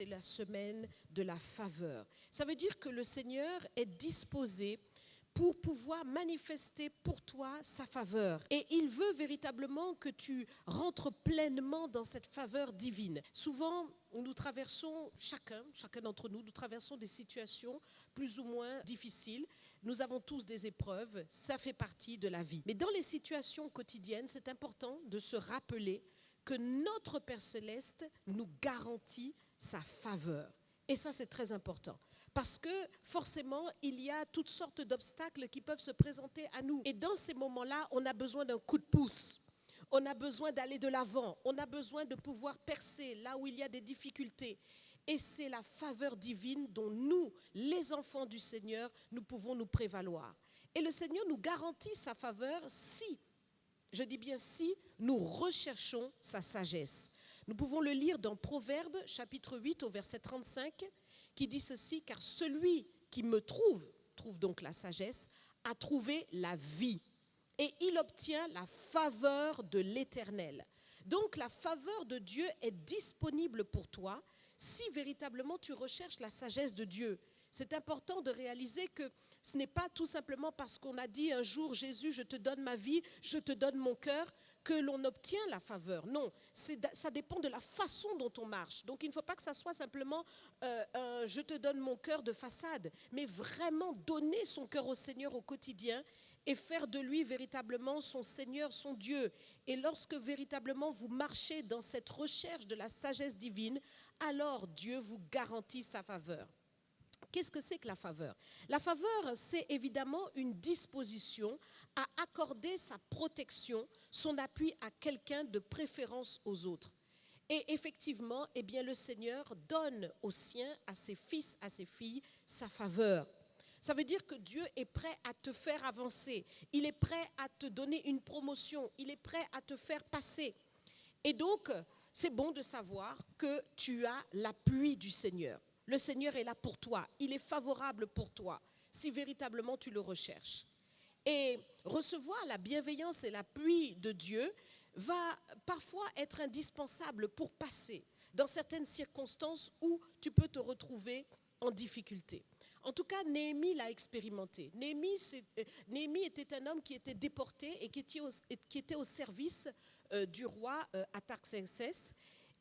la semaine de la faveur. Ça veut dire que le Seigneur est disposé pour pouvoir manifester pour toi sa faveur. Et il veut véritablement que tu rentres pleinement dans cette faveur divine. Souvent, nous traversons, chacun d'entre nous, nous traversons des situations plus ou moins difficiles. Nous avons tous des épreuves, ça fait partie de la vie. Mais dans les situations quotidiennes, c'est important de se rappeler que notre Père Céleste nous garantit sa faveur. Et ça, c'est très important. Parce que forcément, il y a toutes sortes d'obstacles qui peuvent se présenter à nous. Et dans ces moments-là, on a besoin d'un coup de pouce. On a besoin d'aller de l'avant. On a besoin de pouvoir percer là où il y a des difficultés. Et c'est la faveur divine dont nous, les enfants du Seigneur, nous pouvons nous prévaloir. Et le Seigneur nous garantit sa faveur si, je dis bien si, nous recherchons sa sagesse. Nous pouvons le lire dans Proverbes, chapitre 8, au verset 35, qui dit ceci, « Car celui qui me trouve donc la sagesse, a trouvé la vie, et il obtient la faveur de l'Éternel. » Donc la faveur de Dieu est disponible pour toi si véritablement tu recherches la sagesse de Dieu. C'est important de réaliser que ce n'est pas tout simplement parce qu'on a dit un jour, Jésus, je te donne ma vie, je te donne mon cœur, que l'on obtient la faveur. Non, ça dépend de la façon dont on marche. Donc il ne faut pas que ça soit simplement je te donne mon cœur de façade, mais vraiment donner son cœur au Seigneur au quotidien et faire de lui véritablement son Seigneur, son Dieu. Et lorsque véritablement vous marchez dans cette recherche de la sagesse divine, alors Dieu vous garantit sa faveur. Qu'est-ce que c'est que la faveur? La faveur, c'est évidemment une disposition à accorder sa protection, son appui à quelqu'un de préférence aux autres. Et effectivement, eh bien, le Seigneur donne aux siens, à ses fils, à ses filles, sa faveur. Ça veut dire que Dieu est prêt à te faire avancer. Il est prêt à te donner une promotion. Il est prêt à te faire passer. Et donc, c'est bon de savoir que tu as l'appui du Seigneur. Le Seigneur est là pour toi. Il est favorable pour toi, si véritablement tu le recherches. Et recevoir la bienveillance et l'appui de Dieu va parfois être indispensable pour passer dans certaines circonstances où tu peux te retrouver en difficulté. En tout cas, Néhémie l'a expérimenté. Néhémie était un homme qui était déporté et qui était au service du roi Artaxerxès.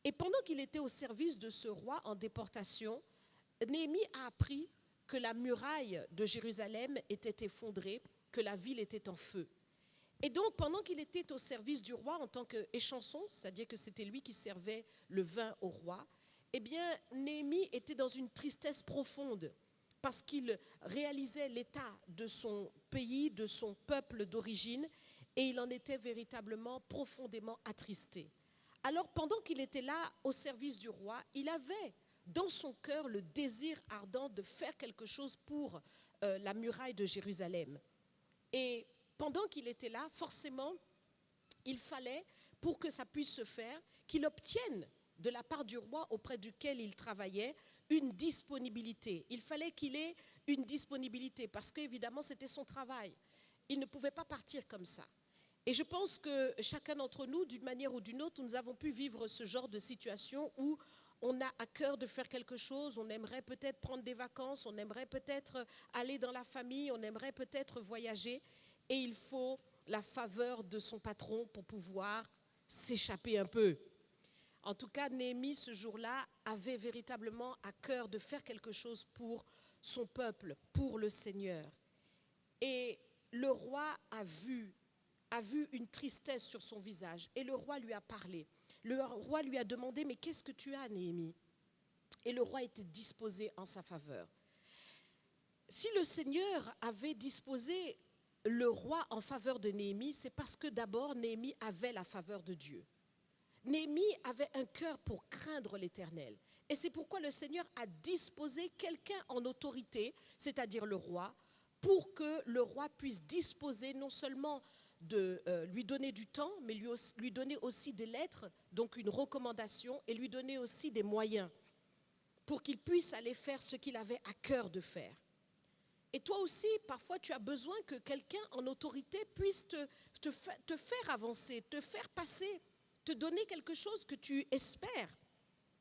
Et pendant qu'il était au service de ce roi en déportation, Néhémie a appris que la muraille de Jérusalem était effondrée, que la ville était en feu. Et donc, pendant qu'il était au service du roi en tant qu'échanson, c'est-à-dire que c'était lui qui servait le vin au roi, eh bien, Néhémie était dans une tristesse profonde parce qu'il réalisait l'état de son pays, de son peuple d'origine, et il en était véritablement profondément attristé. Alors, pendant qu'il était là au service du roi, il avait dans son cœur le désir ardent de faire quelque chose pour la muraille de Jérusalem. Et pendant qu'il était là, forcément, il fallait, pour que ça puisse se faire, qu'il obtienne de la part du roi auprès duquel il travaillait une disponibilité. Il fallait qu'il ait une disponibilité parce qu'évidemment, c'était son travail. Il ne pouvait pas partir comme ça. Et je pense que chacun d'entre nous, d'une manière ou d'une autre, nous avons pu vivre ce genre de situation où on a à cœur de faire quelque chose, on aimerait peut-être prendre des vacances, on aimerait peut-être aller dans la famille, on aimerait peut-être voyager, et il faut la faveur de son patron pour pouvoir s'échapper un peu. En tout cas, Néhémie, ce jour-là, avait véritablement à cœur de faire quelque chose pour son peuple, pour le Seigneur. Et le roi a vu une tristesse sur son visage, et le roi lui a parlé. Le roi lui a demandé, mais qu'est-ce que tu as, Néhémie? Et le roi était disposé en sa faveur. Si le Seigneur avait disposé le roi en faveur de Néhémie, c'est parce que d'abord, Néhémie avait la faveur de Dieu. Néhémie avait un cœur pour craindre l'Éternel. Et c'est pourquoi le Seigneur a disposé quelqu'un en autorité, c'est-à-dire le roi, pour que le roi puisse disposer non seulement de lui donner du temps, mais lui donner aussi des lettres, donc une recommandation, et lui donner aussi des moyens pour qu'il puisse aller faire ce qu'il avait à cœur de faire. Et toi aussi, parfois, tu as besoin que quelqu'un en autorité puisse te faire avancer, te faire passer, te donner quelque chose que tu espères.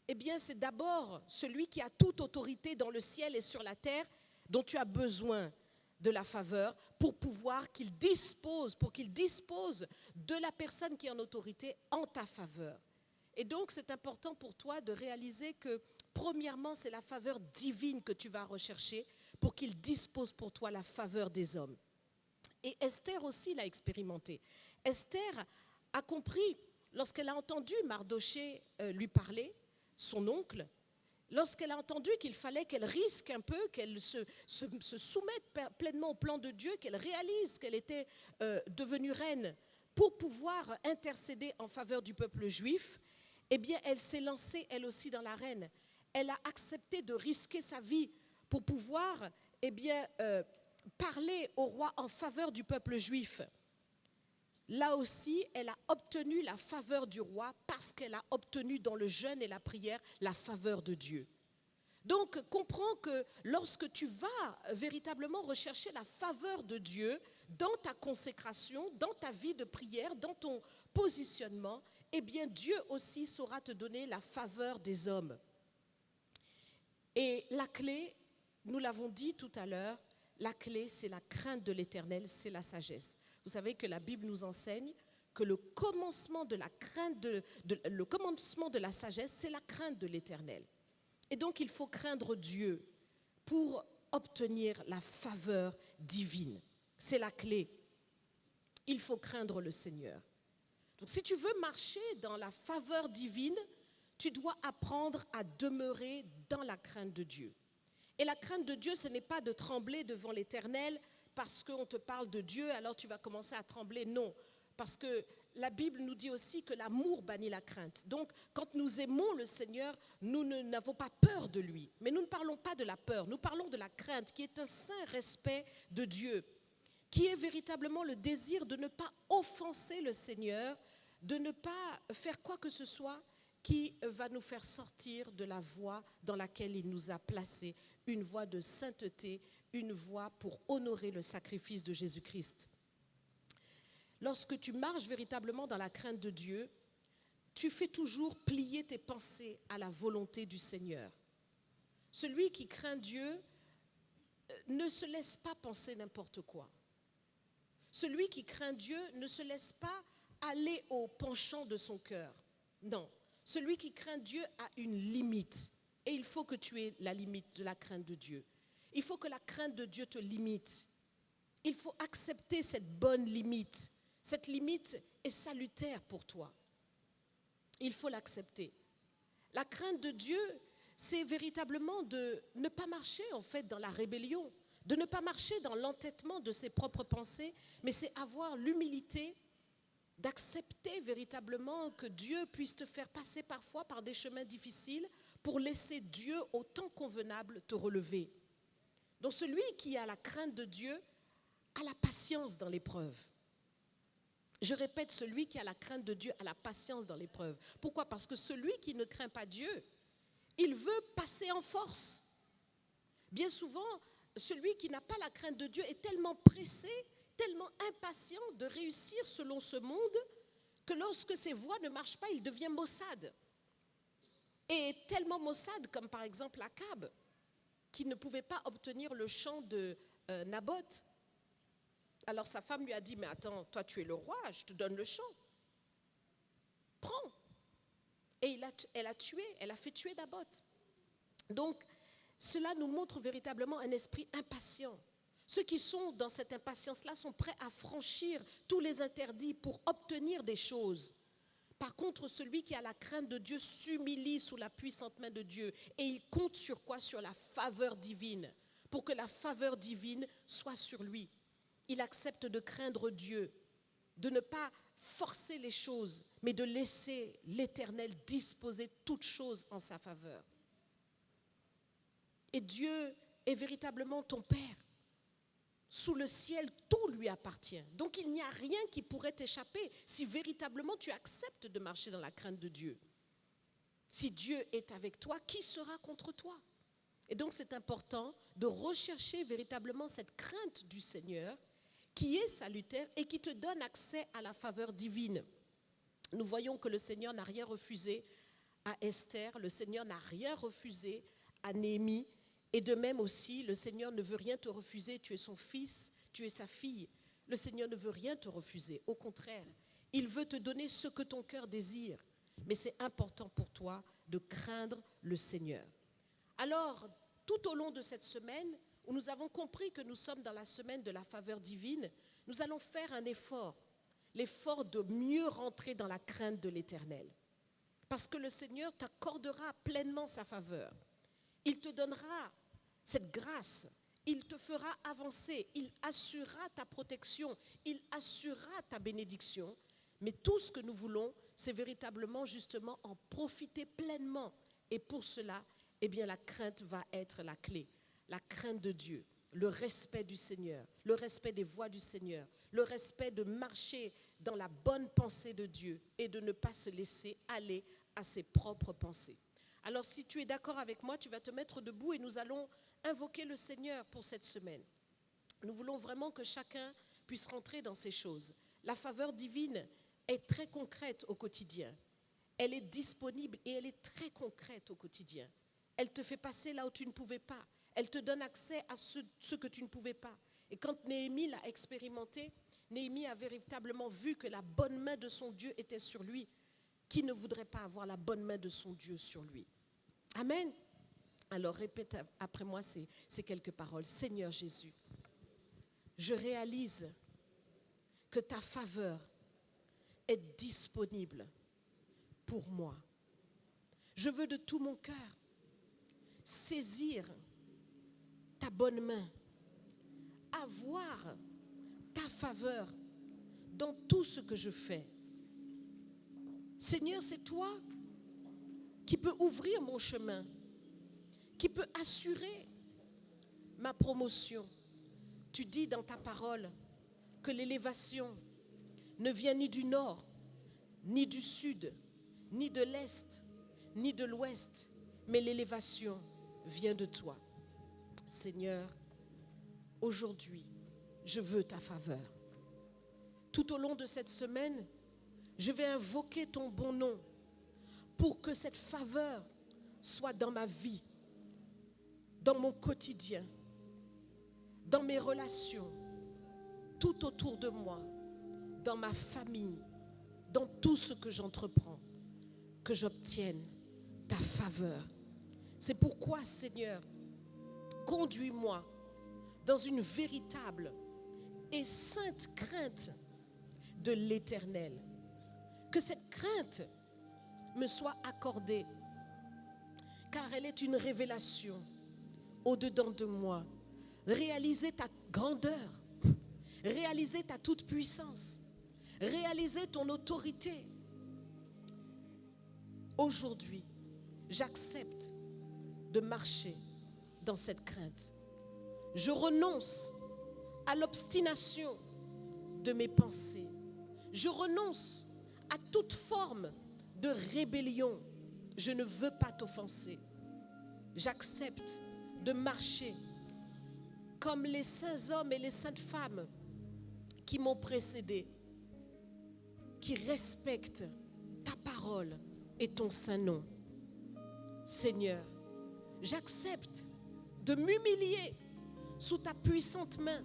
eh bien, c'est d'abord celui qui a toute autorité dans le ciel et sur la terre dont tu as besoin de la faveur pour qu'il dispose de la personne qui est en autorité en ta faveur. Et donc, c'est important pour toi de réaliser que, premièrement, c'est la faveur divine que tu vas rechercher pour qu'il dispose pour toi la faveur des hommes. Et Esther aussi l'a expérimenté. Esther a compris, lorsqu'elle a entendu Mardochée lui parler, son oncle, lorsqu'elle a entendu qu'il fallait qu'elle risque un peu, qu'elle se soumette pleinement au plan de Dieu, qu'elle réalise qu'elle était devenue reine pour pouvoir intercéder en faveur du peuple juif, eh bien, elle s'est lancée, elle aussi, dans l'arène. Elle a accepté de risquer sa vie pour pouvoir, eh bien, parler au roi en faveur du peuple juif. Là aussi, elle a obtenu la faveur du roi parce qu'elle a obtenu dans le jeûne et la prière la faveur de Dieu. Donc, comprends que lorsque tu vas véritablement rechercher la faveur de Dieu dans ta consécration, dans ta vie de prière, dans ton positionnement, eh bien, Dieu aussi saura te donner la faveur des hommes. Et la clé, nous l'avons dit tout à l'heure, la clé, c'est la crainte de l'Éternel, c'est la sagesse. Vous savez que la Bible nous enseigne que le commencement de la crainte, le commencement de la sagesse, c'est la crainte de l'Éternel. Et donc, il faut craindre Dieu pour obtenir la faveur divine. C'est la clé. Il faut craindre le Seigneur. Donc, si tu veux marcher dans la faveur divine, tu dois apprendre à demeurer dans la crainte de Dieu. Et la crainte de Dieu, ce n'est pas de trembler devant l'Éternel parce qu'on te parle de Dieu, alors tu vas commencer à trembler. Non, parce que la Bible nous dit aussi que l'amour bannit la crainte. Donc, quand nous aimons le Seigneur, nous n'avons pas peur de lui. Mais nous ne parlons pas de la peur, nous parlons de la crainte, qui est un saint respect de Dieu, qui est véritablement le désir de ne pas offenser le Seigneur, de ne pas faire quoi que ce soit qui va nous faire sortir de la voie dans laquelle il nous a placés, une voie de sainteté, une voie pour honorer le sacrifice de Jésus-Christ. Lorsque tu marches véritablement dans la crainte de Dieu, tu fais toujours plier tes pensées à la volonté du Seigneur. Celui qui craint Dieu ne se laisse pas penser n'importe quoi. Celui qui craint Dieu ne se laisse pas aller au penchant de son cœur. Non, celui qui craint Dieu a une limite. Et il faut que tu aies la limite de la crainte de Dieu. Il faut que la crainte de Dieu te limite. Il faut accepter cette bonne limite. Cette limite est salutaire pour toi. Il faut l'accepter. La crainte de Dieu, c'est véritablement de ne pas marcher en fait dans la rébellion, de ne pas marcher dans l'entêtement de ses propres pensées, mais c'est avoir l'humilité d'accepter véritablement que Dieu puisse te faire passer parfois par des chemins difficiles pour laisser Dieu au temps convenable te relever. Donc celui qui a la crainte de Dieu a la patience dans l'épreuve. Je répète, celui qui a la crainte de Dieu a la patience dans l'épreuve. Pourquoi? Parce que celui qui ne craint pas Dieu, il veut passer en force. Bien souvent, celui qui n'a pas la crainte de Dieu est tellement pressé, tellement impatient de réussir selon ce monde, que lorsque ses voies ne marchent pas, il devient maussade. Et tellement maussade comme par exemple Akab, qui ne pouvait pas obtenir le champ de Naboth. Alors sa femme lui a dit, mais attends, toi tu es le roi, je te donne le champ. Prends. Et elle a fait tuer Naboth. Donc, cela nous montre véritablement un esprit impatient. Ceux qui sont dans cette impatience-là sont prêts à franchir tous les interdits pour obtenir des choses. Par contre, celui qui a la crainte de Dieu s'humilie sous la puissante main de Dieu. Et il compte sur quoi? Sur la faveur divine. Pour que la faveur divine soit sur lui. Il accepte de craindre Dieu, de ne pas forcer les choses, mais de laisser l'Éternel disposer toutes choses en sa faveur. Et Dieu est véritablement ton Père. Sous le ciel, tout lui appartient. Donc il n'y a rien qui pourrait t'échapper si véritablement tu acceptes de marcher dans la crainte de Dieu. Si Dieu est avec toi, qui sera contre toi? Et donc c'est important de rechercher véritablement cette crainte du Seigneur qui est salutaire et qui te donne accès à la faveur divine. Nous voyons que le Seigneur n'a rien refusé à Esther, le Seigneur n'a rien refusé à Néhémie, et de même aussi, le Seigneur ne veut rien te refuser, tu es son fils, tu es sa fille. Le Seigneur ne veut rien te refuser, au contraire, il veut te donner ce que ton cœur désire, mais c'est important pour toi de craindre le Seigneur. Alors, tout au long de cette semaine, où nous avons compris que nous sommes dans la semaine de la faveur divine, nous allons faire un effort, l'effort de mieux rentrer dans la crainte de l'Éternel. Parce que le Seigneur t'accordera pleinement sa faveur. Il te donnera cette grâce, il te fera avancer, il assurera ta protection, il assurera ta bénédiction. Mais tout ce que nous voulons, c'est véritablement justement en profiter pleinement. Et pour cela, eh bien, la crainte va être la clé. La crainte de Dieu, le respect du Seigneur, le respect des voies du Seigneur, le respect de marcher dans la bonne pensée de Dieu et de ne pas se laisser aller à ses propres pensées. Alors si tu es d'accord avec moi, tu vas te mettre debout et nous allons invoquer le Seigneur pour cette semaine. Nous voulons vraiment que chacun puisse rentrer dans ces choses. La faveur divine est très concrète au quotidien. Elle est disponible et elle est très concrète au quotidien. Elle te fait passer là où tu ne pouvais pas. Elle te donne accès à ce que tu ne pouvais pas. Et quand Néhémie l'a expérimenté, Néhémie a véritablement vu que la bonne main de son Dieu était sur lui. Qui ne voudrait pas avoir la bonne main de son Dieu sur lui? Amen. Alors répète après moi ces quelques paroles. Seigneur Jésus, je réalise que ta faveur est disponible pour moi. Je veux de tout mon cœur saisir ta bonne main, avoir ta faveur dans tout ce que je fais. Seigneur, c'est toi qui peux ouvrir mon chemin, qui peut assurer ma promotion. Tu dis dans ta parole que l'élévation ne vient ni du nord, ni du sud, ni de l'est, ni de l'ouest, mais l'élévation vient de toi. Seigneur, aujourd'hui, je veux ta faveur. Tout au long de cette semaine, je vais invoquer ton bon nom pour que cette faveur soit dans ma vie, dans mon quotidien, dans mes relations, tout autour de moi, dans ma famille, dans tout ce que j'entreprends, que j'obtienne ta faveur. C'est pourquoi, Seigneur, conduis-moi dans une véritable et sainte crainte de l'Éternel. Que cette crainte me soit accordée, car elle est une révélation au-dedans de moi. Réaliser ta grandeur, réaliser ta toute-puissance, réaliser ton autorité. Aujourd'hui, j'accepte de marcher dans cette crainte. Je renonce à l'obstination de mes pensées. Je renonce à toute forme de rébellion. Je ne veux pas t'offenser. J'accepte de marcher comme les saints hommes et les saintes femmes qui m'ont précédé, qui respectent ta parole et ton saint nom. Seigneur, j'accepte de m'humilier sous ta puissante main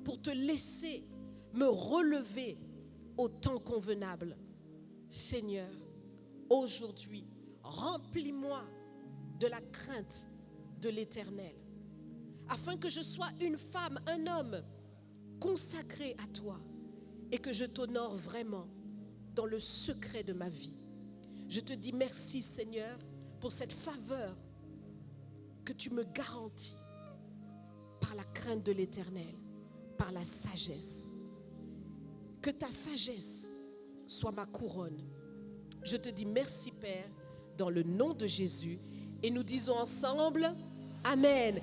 pour te laisser me relever au temps convenable. Seigneur, aujourd'hui, remplis-moi de la crainte de l'Éternel, afin que je sois une femme, un homme consacré à toi et que je t'honore vraiment dans le secret de ma vie. Je te dis merci, Seigneur, pour cette faveur que tu me garantis par la crainte de l'Éternel, par la sagesse. Que ta sagesse soit ma couronne. Je te dis merci, Père, dans le nom de Jésus. Et nous disons ensemble, Amen.